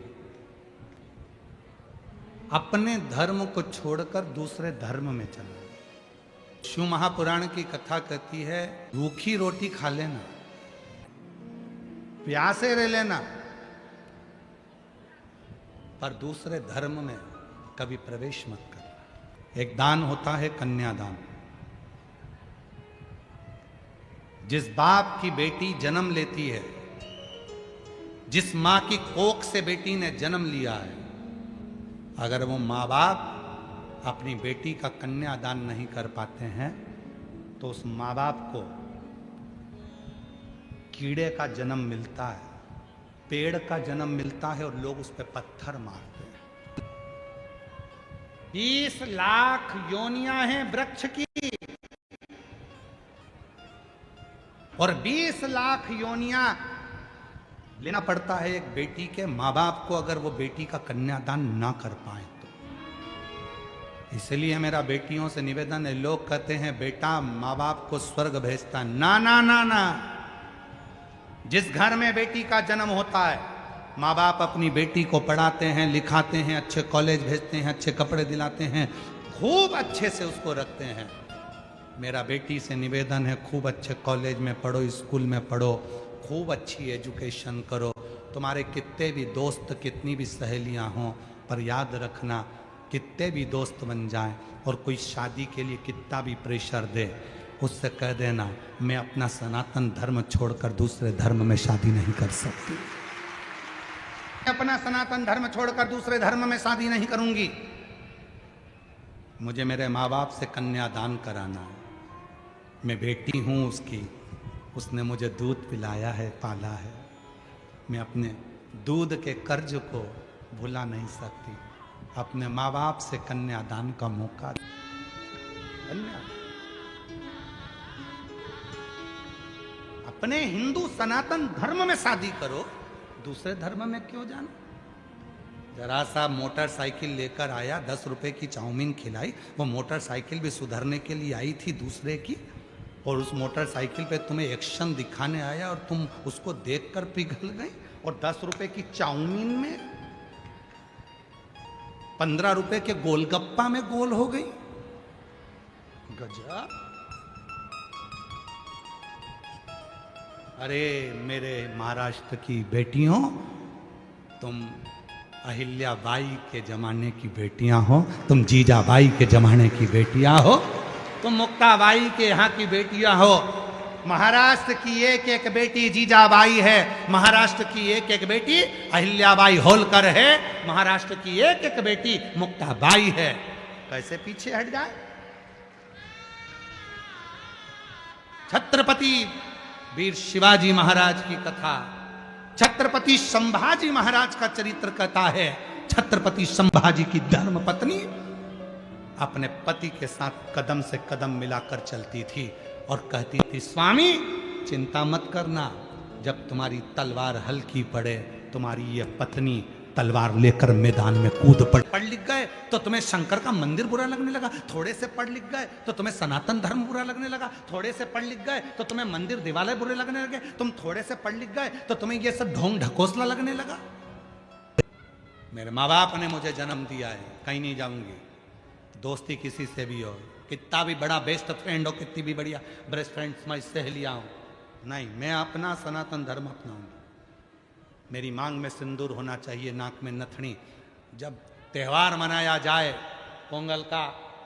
अपने धर्म को छोड़कर दूसरे धर्म में चला। शिव महापुराण की कथा कहती है रूखी रोटी खा लेना, प्यासे रह लेना, पर दूसरे धर्म में कभी प्रवेश मत कर। एक दान होता है कन्यादान। जिस बाप की बेटी जन्म लेती है, जिस मां की कोख से बेटी ने जन्म लिया है, अगर वो माँ बाप अपनी बेटी का कन्यादान नहीं कर पाते हैं तो उस माँ बाप को कीड़े का जन्म मिलता है, पेड़ का जन्म मिलता है, और लोग उस पर पत्थर मारते हैं। 20 लाख योनियां हैं वृक्ष की, और 20 लाख योनियां लेना पड़ता है एक बेटी के माँ बाप को, अगर वो बेटी का कन्यादान ना कर पाए तो। इसलिए मेरा बेटियों से निवेदन है, लोग कहते हैं बेटा माँ बाप को स्वर्ग भेजता, ना ना ना ना। जिस घर में बेटी का जन्म होता है, माँ बाप अपनी बेटी को पढ़ाते हैं, लिखाते हैं, अच्छे कॉलेज भेजते हैं, अच्छे कपड़े दिलाते हैं, खूब अच्छे से उसको रखते हैं। मेरा बेटी से निवेदन है, खूब अच्छे कॉलेज में पढ़ो, स्कूल में पढ़ो, खूब अच्छी एजुकेशन करो। तुम्हारे कितने भी दोस्त, कितनी भी सहेलियां हों, पर याद रखना, कितने भी दोस्त बन जाएं और कोई शादी के लिए कितना भी प्रेशर दे, उससे कह देना मैं अपना सनातन धर्म छोड़कर दूसरे धर्म में शादी नहीं कर सकती, अपना सनातन धर्म छोड़कर दूसरे धर्म में शादी नहीं करूंगी। मुझे मेरे माँ बाप से कन्यादान कराना है, मैं बेटी हूँ उसकी, उसने मुझे दूध पिलाया है, पाला है, मैं अपने दूध के कर्ज को भुला नहीं सकती। अपने माँ बाप से कन्यादान का मौका, अपने हिंदू सनातन धर्म में शादी करो, दूसरे धर्म में क्यों जाना। जरा सा मोटरसाइकिल लेकर आया, 10 रुपए की चाउमीन खिलाई, वो मोटरसाइकिल भी सुधरने के लिए आई थी दूसरे की, और उस मोटरसाइकिल पे तुम्हें एक्शन दिखाने आया और तुम उसको देखकर पिघल गए, और 10 रुपए की चाउमीन में 15 रुपए के गोलगप्पा में गोल हो गई। गजब। अरे मेरे महाराष्ट्र की बेटियों, तुम अहिल्याबाई के जमाने की बेटियां हो, तुम जीजाबाई के जमाने की बेटियां हो, तुम मुक्ताबाई के यहाँ की बेटियां हो। महाराष्ट्र की एक एक बेटी जीजाबाई है, महाराष्ट्र की एक एक बेटी अहिल्याबाई होलकर है, महाराष्ट्र की एक एक बेटी मुक्ताबाई है। कैसे पीछे हट जाए। छत्रपति वीर शिवाजी महाराज की कथा, छत्रपति संभाजी महाराज का चरित्र कहता है, छत्रपति संभाजी की धर्म पत्नी अपने पति के साथ कदम से कदम मिलाकर चलती थी और कहती थी, स्वामी चिंता मत करना, जब तुम्हारी तलवार हल्की पड़े, तुम्हारी ये पत्नी तलवार लेकर मैदान में कूद पढ़ लिख गए तो तुम्हें शंकर का मंदिर बुरा लगने लगा, थोड़े से पढ़ लिख गए तो तुम्हें सनातन धर्म बुरा लगने लगा, थोड़े से पढ़ लिख गए तो तुम्हें मंदिर दिवालय बुरे लगने लगे, तुम थोड़े से पढ़ लिख गए तो तुम्हें ये सब ढोंग ढकोसला लगने लगा। मेरे माँ बाप ने मुझे जन्म दिया है, कहीं नहीं जाऊंगी, दोस्ती किसी से भी हो, कितना भी बड़ा बेस्ट फ्रेंड हो, कितनी भी बढ़िया बेस्ट फ्रेंड मैं सहेलियां हो, नहीं, मैं अपना सनातन धर्म अपनाऊंगी। मेरी मांग में सिंदूर होना चाहिए, नाक में नथनी। जब त्यौहार मनाया जाए पोंगल का,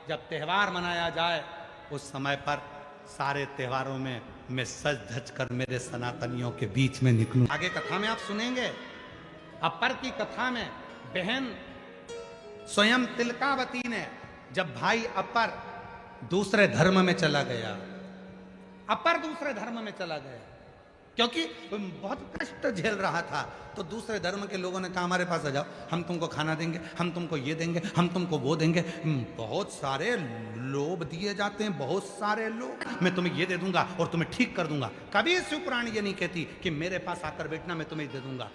जब त्यौहार मनाया जाए उस समय पर सारे त्योहारों में मैं सज धज कर मेरे सनातनियों के बीच में निकलूं। आगे कथा में आप सुनेंगे, अपर की कथा में बहन स्वयं तिलकावती ने, जब भाई अपर दूसरे धर्म में चला गया, अपर दूसरे धर्म में चला गया क्योंकि बहुत कष्ट झेल रहा था, तो दूसरे धर्म के लोगों ने कहा हमारे पास आ जाओ, हम तुमको खाना देंगे, हम तुमको ये देंगे, हम तुमको वो देंगे। बहुत सारे लोभ दिए जाते हैं, बहुत सारे लोग, मैं तुम्हें ये दे दूंगा और तुम्हें ठीक कर दूंगा। कभी शिवपुराण ये नहीं कहती कि मेरे पास आकर बैठना मैं तुम्हें दे दूंगा।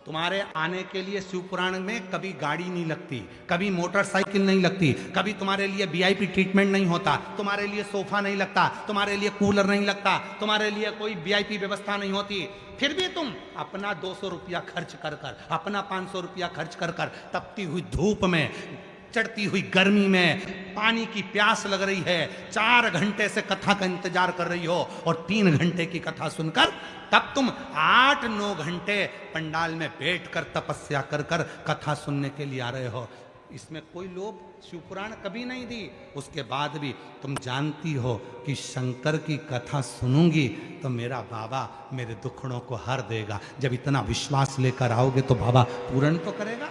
तुम्हारे आने के लिए शिवपुराण में कभी गाड़ी नहीं लगती, कभी मोटरसाइकिल नहीं लगती, कभी तुम्हारे लिए वीआईपी ट्रीटमेंट नहीं होता, तुम्हारे लिए सोफा नहीं लगता, तुम्हारे लिए कूलर नहीं लगता, तुम्हारे लिए कोई वीआईपी व्यवस्था नहीं होती। फिर भी तुम अपना 200 रुपया खर्च कर कर, अपना 500 रुपया खर्च कर कर, तपती हुई धूप में, चढ़ती हुई गर्मी में, पानी की प्यास लग रही है, 4 घंटे से कथा का इंतजार कर रही हो और 3 घंटे की कथा सुनकर तब तुम 8-9 घंटे पंडाल में बैठकर तपस्या कर कर कथा सुनने के लिए आ रहे हो। इसमें कोई लोभ शिवपुराण कभी नहीं दी। उसके बाद भी तुम जानती हो कि शंकर की कथा सुनूंगी तो मेरा बाबा मेरे दुखड़ों को हर देगा। जब इतना विश्वास लेकर आओगे तो बाबा पूर्ण तो करेगा,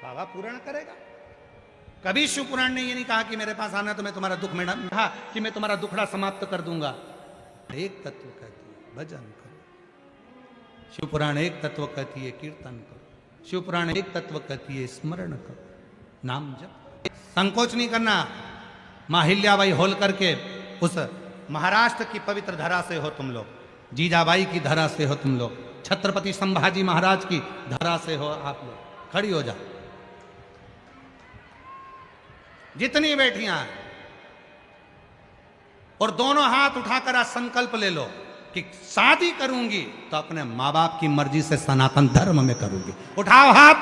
बाबा पूर्ण करेगा। कभी शिवपुराण ने ये नहीं कहा कि मेरे पास आना तो मैं तुम्हारा दुख मिटा, कि मैं तुम्हारा दुखड़ा समाप्त कर दूंगा। एक तत्व कहती है भजन करो, शिवपुराण एक तत्व कहती है कीर्तन करो, शिवपुराण एक तत्व कहती है स्मरण करो, नाम जप। संकोच नहीं करना। मां अहिल्याबाई होलकर के उस महाराष्ट्र की पवित्र धरा से हो तुम लोग, जीजाबाई की धरा से हो तुम लोग, छत्रपति संभाजी महाराज की धरा से हो आप लोग। खड़ी हो जाओ जितनी बैठियां हैं, और दोनों हाथ उठाकर आज संकल्प ले लो कि शादी करूंगी तो अपने मां बाप की मर्जी से सनातन धर्म में करूंगी। उठाओ हाथ,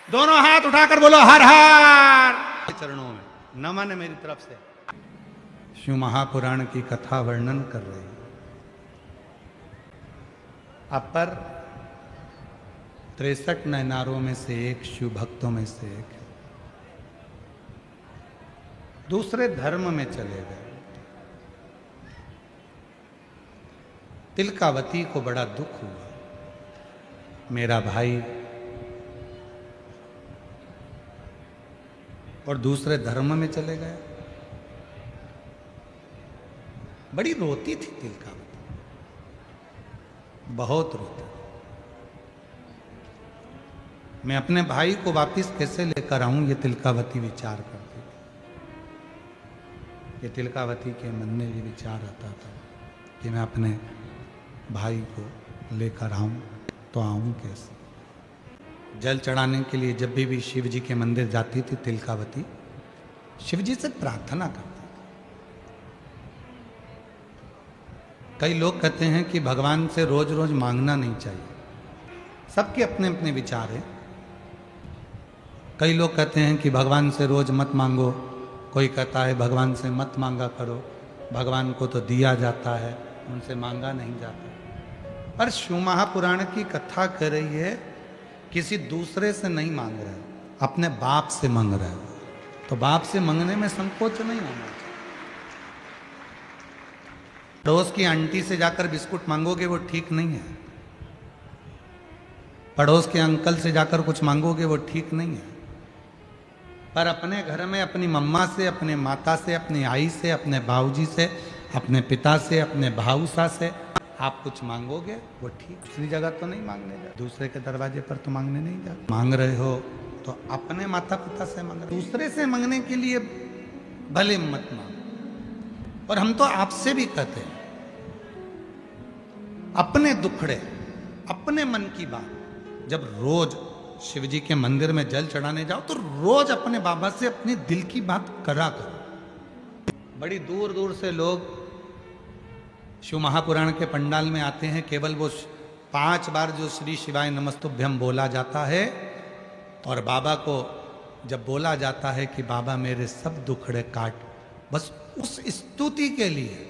दोनों हाथ उठाकर बोलो हर हर। चरणों में नमन मेरी तरफ से। शिव महापुराण की कथा वर्णन कर रहे हैं। अपर 63 नयनारों में से एक, शिव भक्तों में से एक है। दूसरे धर्म में चले गए। तिलकावती को बड़ा दुख हुआ, मेरा भाई और दूसरे धर्म में चले गए। बड़ी रोती थी तिलकावती, बहुत रोती। मैं अपने भाई को वापस कैसे लेकर आऊं, ये तिलकावती विचार करती थी। ये तिलकावती के मन में ये विचार आता था कि मैं अपने भाई को लेकर आऊं तो आऊं कैसे। जल चढ़ाने के लिए जब भी शिव जी के मंदिर जाती थी तिलकावती, शिव जी से प्रार्थना करती। कई लोग कहते हैं कि भगवान से रोज रोज मांगना नहीं चाहिए, सबके अपने अपने विचार हैं। कई लोग कहते हैं कि भगवान से रोज मत मांगो, कोई कहता है भगवान से मत मांगा करो, भगवान को तो दिया जाता है, उनसे मांगा नहीं जाता। पर शिव महापुराण की कथा कह रही है किसी दूसरे से नहीं मांग रहे हो, अपने बाप से मांग रहे हो। तो बाप से मांगने में संकोच नहीं होना चाहिए। पड़ोस की आंटी से जाकर बिस्कुट मांगोगे वो ठीक नहीं है, पड़ोस के अंकल से जाकर कुछ मांगोगे वो ठीक नहीं है। पर अपने घर में अपनी मम्मा से, अपने माता से, अपनी आई से, अपने बाबूजी से, अपने पिता से, अपने भाऊसा से आप कुछ मांगोगे वो ठीक। दूसरी जगह तो नहीं मांगने जा, दूसरे के दरवाजे पर तो मांगने नहीं जा। मांग रहे हो तो अपने माता पिता से मांग रहे हो, दूसरे से मांगने के लिए भले मत मांग। और हम तो आपसे भी कहते हैं, अपने दुखड़े, अपने मन की बात जब रोज शिव जी के मंदिर में जल चढ़ाने जाओ तो रोज अपने बाबा से अपने दिल की बात करा करो। बड़ी दूर दूर से लोग शिव महापुराण के पंडाल में आते हैं, केवल वो 5 बार जो श्री शिवाय नमस्तुभ्यम बोला जाता है, और बाबा को जब बोला जाता है कि बाबा मेरे सब दुखड़े काट, बस उस स्तुति के लिए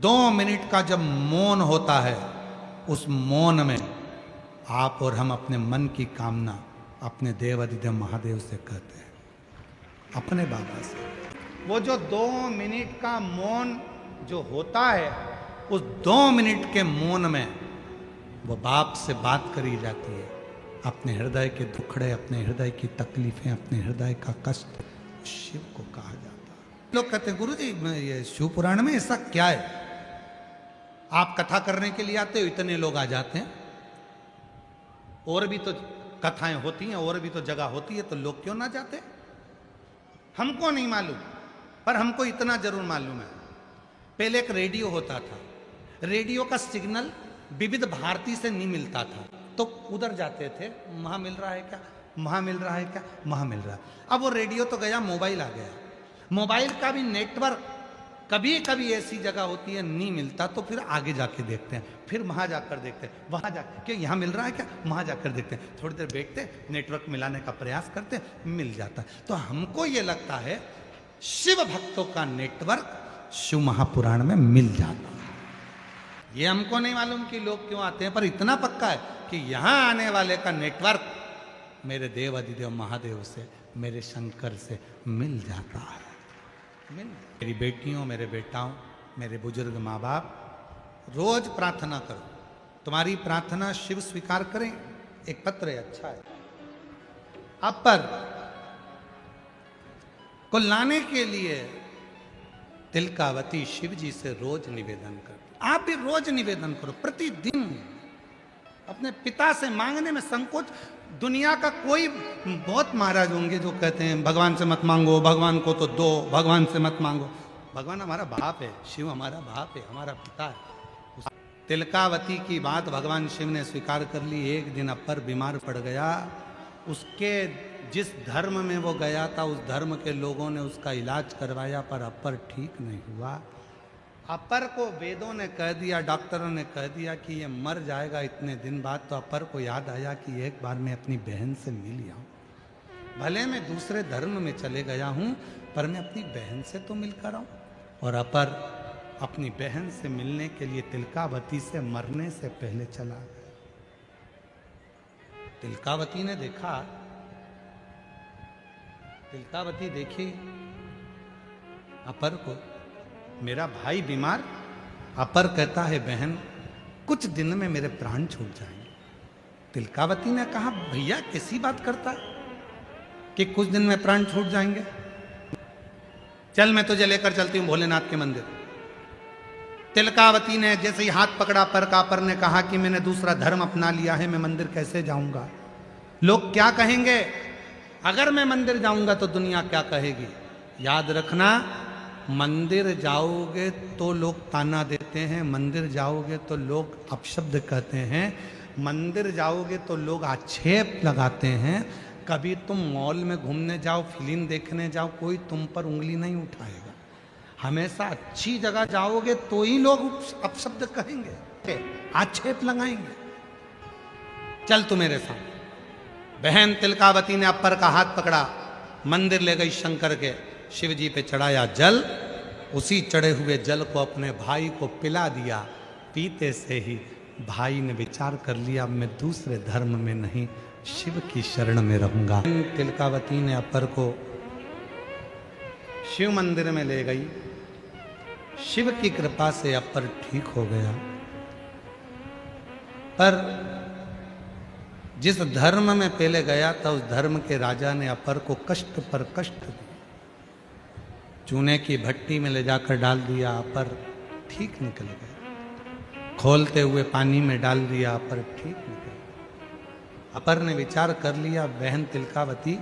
2 मिनट का जब मौन होता है, उस मौन में आप और हम अपने मन की कामना अपने देव अधिदेव महादेव से कहते हैं, अपने बाबा से। वो जो 2 मिनट का मौन जो होता है, उस 2 मिनट के मौन में वो बाप से बात करी जाती है, अपने हृदय के दुखड़े, अपने हृदय की तकलीफें, अपने हृदय का कष्ट शिव को कहा जाता है। लोग कहते हैं गुरुजी ये शिव पुराण में ऐसा क्या है, आप कथा करने के लिए आते हो, इतने लोग आ जाते हैं, और भी तो कथाएं होती हैं, और भी तो जगह होती है, तो लोग क्यों ना जाते। हमको नहीं मालूम, पर हमको इतना जरूर मालूम है, पहले एक रेडियो होता था, रेडियो का सिग्नल विविध भारती से नहीं मिलता था, तो उधर जाते थे, वहां मिल रहा है क्या, वहां मिल रहा है क्या, वहां मिल रहा है। अब वो रेडियो तो गया, मोबाइल आ गया, मोबाइल का भी नेटवर्क कभी कभी ऐसी जगह होती है नहीं मिलता, तो फिर आगे जाके देखते हैं, फिर वहां जाकर देखते हैं, वहां जाकर क्या यहाँ मिल रहा है क्या, वहां जाकर देखते हैं, थोड़ी देर बैठते, नेटवर्क मिलाने का प्रयास करते, मिल जाता है। तो हमको ये लगता है शिव भक्तों का नेटवर्क शिव महापुराण में मिल जाता है। ये हमको नहीं मालूम कि लोग क्यों आते हैं, पर इतना पक्का है कि यहां आने वाले का नेटवर्क मेरे देव अधिदेव महादेव से, मेरे शंकर से मिल जाता है। मेरी बेटियों, मेरे बेटाओं, मेरे बुजुर्ग माँ बाप, रोज प्रार्थना करो, तुम्हारी प्रार्थना शिव स्वीकार करें। एक पत्र है, अच्छा है। अपर को लाने के लिए तिलकावती शिव जी से रोज निवेदन करती। आप भी रोज निवेदन करो, प्रतिदिन। अपने पिता से मांगने में संकोच। दुनिया का कोई, बहुत महाराज होंगे जो कहते हैं भगवान से मत मांगो, भगवान को तो दो, भगवान से मत मांगो। भगवान हमारा बाप है, शिव हमारा बाप है, हमारा पिता है। तिलकावती की बात भगवान शिव ने स्वीकार कर ली। एक दिन अपर बीमार पड़ गया, उसके जिस धर्म में वो गया था उस धर्म के लोगों ने उसका इलाज करवाया, पर अपर ठीक नहीं हुआ। अपर को वेदों ने कह दिया, डॉक्टरों ने कह दिया कि ये मर जाएगा इतने दिन बाद। तो अपर को याद आया कि एक बार मैं अपनी बहन से मिल आऊं, भले मैं दूसरे धर्म में चले गया हूं पर मैं अपनी बहन से तो मिलकर आऊं। और अपर अपनी बहन से मिलने के लिए तिलकावती से मरने से पहले चला गया। तिलकावती ने देखा, तिलकावती देखी अपर को, मेरा भाई बीमार। अपर कहता है बहन कुछ दिन में मेरे प्राण छूट जाएंगे। तिलकावती ने कहा भैया कैसी बात करता कि कुछ दिन में प्राण छूट जाएंगे, चल मैं तुझे लेकर चलती हूं भोलेनाथ के मंदिर। तिलकावती ने जैसे ही हाथ पकड़ा अपर का, अपर ने कहा कि मैंने दूसरा धर्म अपना लिया है, मैं मंदिर कैसे जाऊंगा, लोग क्या कहेंगे, अगर मैं मंदिर जाऊंगा तो दुनिया क्या कहेगी। याद रखना, मंदिर जाओगे तो लोग ताना देते हैं, मंदिर जाओगे तो लोग अपशब्द कहते हैं, मंदिर जाओगे तो लोग आक्षेप लगाते हैं। कभी तुम मॉल में घूमने जाओ, फिल्म देखने जाओ, कोई तुम पर उंगली नहीं उठाएगा। हमेशा अच्छी जगह जाओगे तो ही लोग अपशब्द कहेंगे, आक्षेप लगाएंगे। चल तू मेरे साथ। बहन तिलकावती ने अपर का हाथ पकड़ा, मंदिर ले गई शंकर के, शिव जी पे चढ़ाया जल, उसी चढ़े हुए जल को अपने भाई को पिला दिया। पीते से ही भाई ने विचार कर लिया मैं दूसरे धर्म में नहीं, शिव की शरण में रहूंगा। तिलकावती ने अपर को शिव मंदिर में ले गई। शिव की कृपा से अपर ठीक हो गया। पर जिस धर्म में पहले गया था उस धर्म के राजा ने अपर को कष्ट पर कष्ट दिया। चूने की भट्टी में ले जाकर डाल दिया, अपर ठीक निकल गया। खोलते हुए पानी में डाल दिया, अपर ठीक निकल गया। अपर ने विचार कर लिया बहन तिलकावती,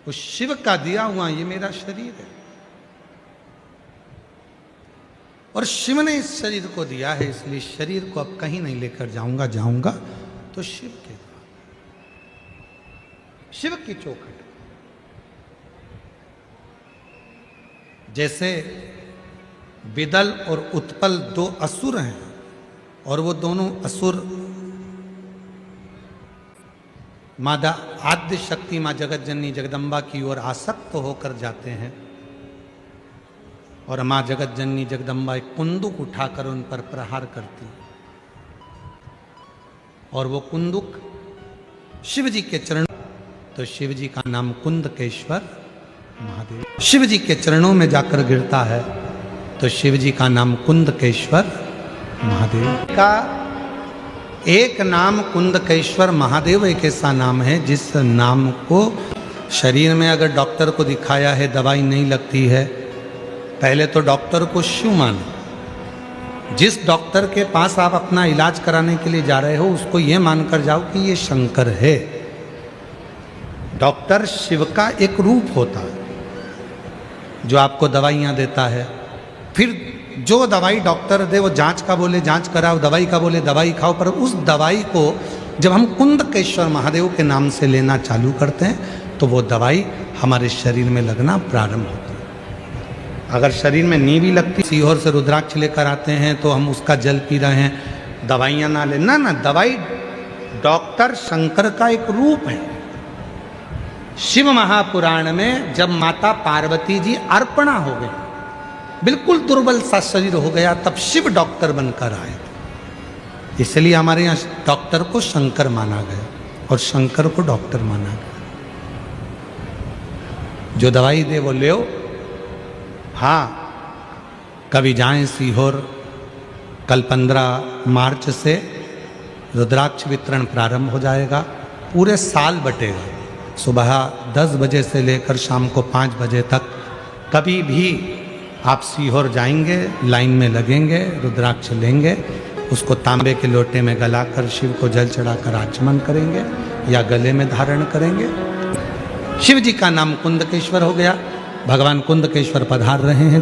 उस शिव का दिया हुआ ये मेरा शरीर है और शिव ने इस शरीर को दिया है, इसलिए शरीर को अब कहीं नहीं लेकर जाऊंगा, जाऊंगा तो शिव के द्वार, शिव की चौखट। जैसे विदल और उत्पल दो असुर हैं और वो दोनों असुर मादा आद्य शक्ति मां जगत जननी जगदम्बा की ओर आसक्त होकर जाते हैं और मां जगत जननी जगदम्बा एक कुंदुक उठाकर उन पर प्रहार करती और वो कुंदुक शिव जी के चरण, तो शिव जी का नाम कुंदकेश्वर महादेव, शिव जी के चरणों में जाकर गिरता है तो शिव जी का नाम कुंदकेश्वर महादेव। का एक नाम कुंदकेश्वर महादेव एक ऐसा नाम है जिस नाम को शरीर में अगर डॉक्टर को दिखाया है दवाई नहीं लगती है, पहले तो डॉक्टर को शिव मानो। जिस डॉक्टर के पास आप अपना इलाज कराने के लिए जा रहे हो उसको ये मानकर जाओ कि ये शंकर है। डॉक्टर शिव का एक रूप होता है जो आपको दवाइयाँ देता है। फिर जो दवाई डॉक्टर दे वो जांच का बोले जांच कराओ, दवाई का बोले दवाई खाओ, पर उस दवाई को जब हम कुंदकेश्वर महादेव के नाम से लेना चालू करते हैं तो वो दवाई हमारे शरीर में लगना प्रारंभ होती है। अगर शरीर में नी भी लगती, सीहोर से रुद्राक्ष लेकर आते हैं तो हम उसका जल पी रहे हैं, दवाइयाँ ना ले, ना ना, दवाई डॉक्टर शंकर का एक रूप है। शिव महापुराण में जब माता पार्वती जी अर्पणा हो गई, बिल्कुल दुर्बल सा शरीर हो गया, तब शिव डॉक्टर बनकर आए। इसलिए हमारे यहाँ डॉक्टर को शंकर माना गया और शंकर को डॉक्टर माना गया। जो दवाई दे वो ले। हाँ, कभी जाएं सीहोर, कल 15 मार्च से रुद्राक्ष वितरण प्रारंभ हो जाएगा, पूरे साल बटेगा। सुबह 10 बजे से लेकर शाम को 5 बजे तक कभी भी आप सीहोर जाएंगे, लाइन में लगेंगे, रुद्राक्ष लेंगे, उसको तांबे के लोटे में गलाकर शिव को जल चढ़ाकर आचमन करेंगे या गले में धारण करेंगे। शिव जी का नाम कुंदकेश्वर हो गया। भगवान कुंदकेश्वर पधार रहे हैं।